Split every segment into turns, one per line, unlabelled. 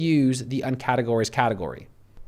use the uncategorized category.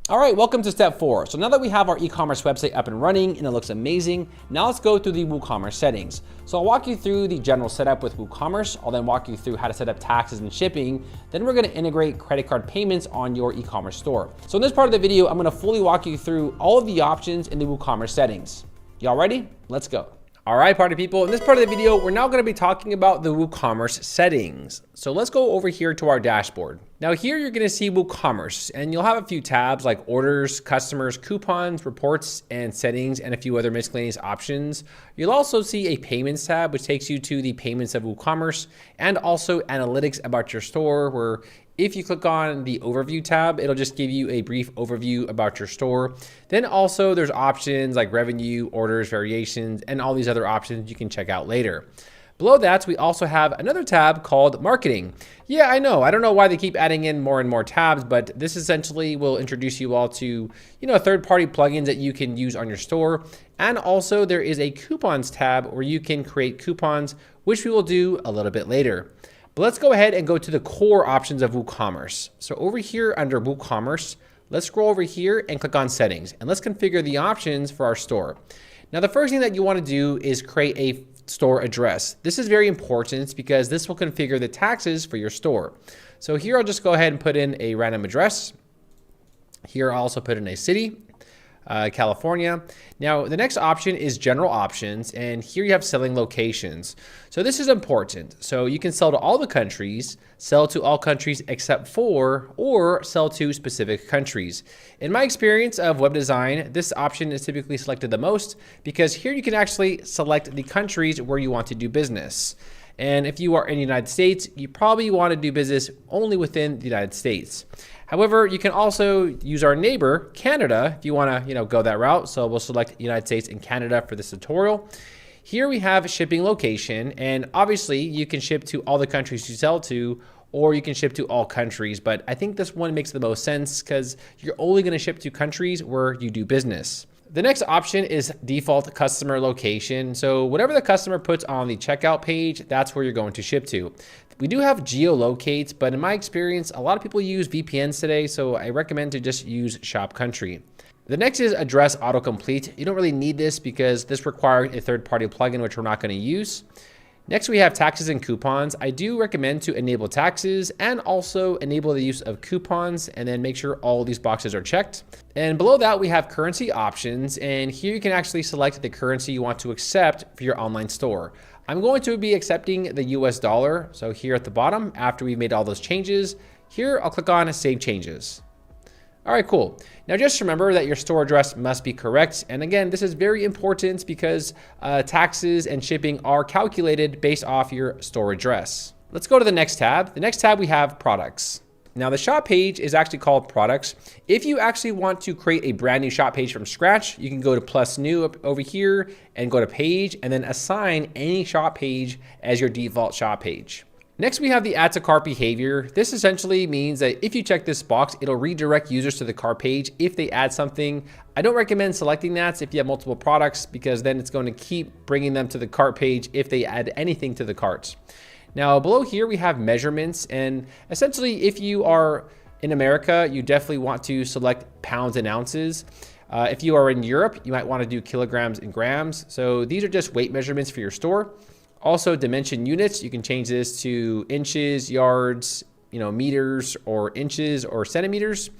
All right, welcome to step 4. So now that we have our e-commerce website up and running and it looks amazing, now let's go through the WooCommerce settings. So I'll walk you through the general setup with WooCommerce. I'll then walk you through how to set up taxes and shipping. Then we're gonna integrate credit card payments on your e-commerce store. So in this part of the video, I'm gonna fully walk you through all of the options in the WooCommerce settings. Y'all ready? Let's go. All right, party people, in this part of the video, we're now gonna be talking about the WooCommerce settings. So let's go over here to our dashboard. Now here you're gonna see WooCommerce, and you'll have a few tabs like orders, customers, coupons, reports, and settings, and a few other miscellaneous options. You'll also see a payments tab, which takes you to the payments of WooCommerce, and also analytics about your store, where if you click on the overview tab, it'll just give you a brief overview about your store. Then also there's options like revenue, orders, variations, and all these other options you can check out later. Below that, we also have another tab called marketing. Yeah, I know. I don't know why they keep adding in more and more tabs, but this essentially will introduce you all to, third-party plugins that you can use on your store. And also there is a coupons tab where you can create coupons, which we will do a little bit later. But let's go ahead and go to the core options of WooCommerce. So over here under WooCommerce, let's scroll over here and click on settings, and let's configure the options for our store. Now, the first thing that you want to do is create a store address. This is very important because this will configure the taxes for your store. So here I'll just go ahead and put in a random address. Here I'll also put in a city. California. Now, the next option is general options, and here you have selling locations. So this is important. So you can sell to all the countries, sell to all countries except for, or sell to specific countries. In my experience of web design, this option is typically selected the most because here you can actually select the countries where you want to do business. And if you are in the United States, you probably want to do business only within the United States. However, you can also use our neighbor, Canada, if you want to, go that route. So we'll select United States and Canada for this tutorial. Here we have shipping location, and obviously you can ship to all the countries you sell to, or you can ship to all countries. But I think this one makes the most sense because you're only going to ship to countries where you do business. The next option is default customer location. So whatever the customer puts on the checkout page, that's where you're going to ship to. We do have geolocate, but in my experience, a lot of people use VPNs today, so I recommend to just use shop country. The next is address autocomplete. You don't really need this because this requires a third-party plugin, which we're not going to use. Next, we have taxes and coupons. I do recommend to enable taxes and also enable the use of coupons, and then make sure all these boxes are checked. And below that, we have currency options, and here you can actually select the currency you want to accept for your online store. I'm going to be accepting the US dollar. So here at the bottom, after we've made all those changes, here I'll click on Save Changes. All right, cool. Now just remember that your store address must be correct. And again, this is very important because taxes and shipping are calculated based off your store address. Let's go to the next tab. The next tab we have products. Now the shop page is actually called products. If you actually want to create a brand new shop page from scratch, you can go to plus new up over here and go to page and then assign any shop page as your default shop page. Next, we have the add to cart behavior. This essentially means that if you check this box, it'll redirect users to the cart page if they add something. I don't recommend selecting that if you have multiple products because then it's going to keep bringing them to the cart page if they add anything to the cart. Now below here we have measurements, and essentially if you are in America, you definitely want to select pounds and ounces. If you are in Europe, you might want to do kilograms and grams. So these are just weight measurements for your store. Also dimension units, you can change this to inches, yards, meters, or inches or centimeters.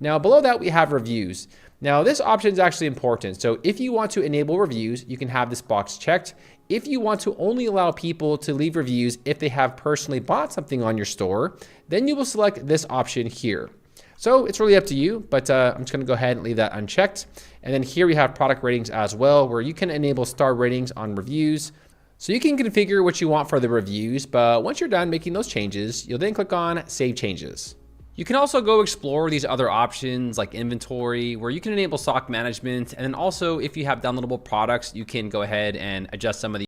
Now below that we have reviews. Now this option is actually important. So if you want to enable reviews, you can have this box checked. If you want to only allow people to leave reviews if they have personally bought something on your store, then you will select this option here. So it's really up to you, but I'm just gonna go ahead and leave that unchecked. And then here we have product ratings as well, where you can enable star ratings on reviews. So you can configure what you want for the reviews, but once you're done making those changes, you'll then click on Save Changes. You can also go explore these other options like inventory, where you can enable stock management. And then also if you have downloadable products, you can go ahead and adjust some of the